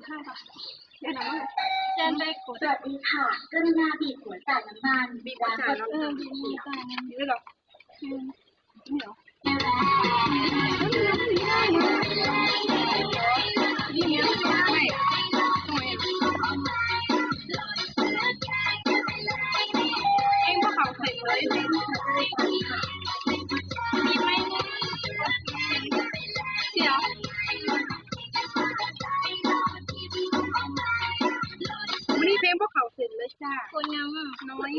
ข้าวค่ะเดี๋ยวนะแจนได้กดสวัสดีค่ะกรุณาบีบหัวจ่ายน้ำมันบีบหัวจ่ายน้ำมันบีบหัวจ่ายน้ำมันหรอนี่เหรอนี่เนี้ยไม่ทำไมเองก็เขาใส่เลยมีไหมเดี๋ยววันนี้เพลงพวกเขาเสร็จเลยจ้าคนยังน้อย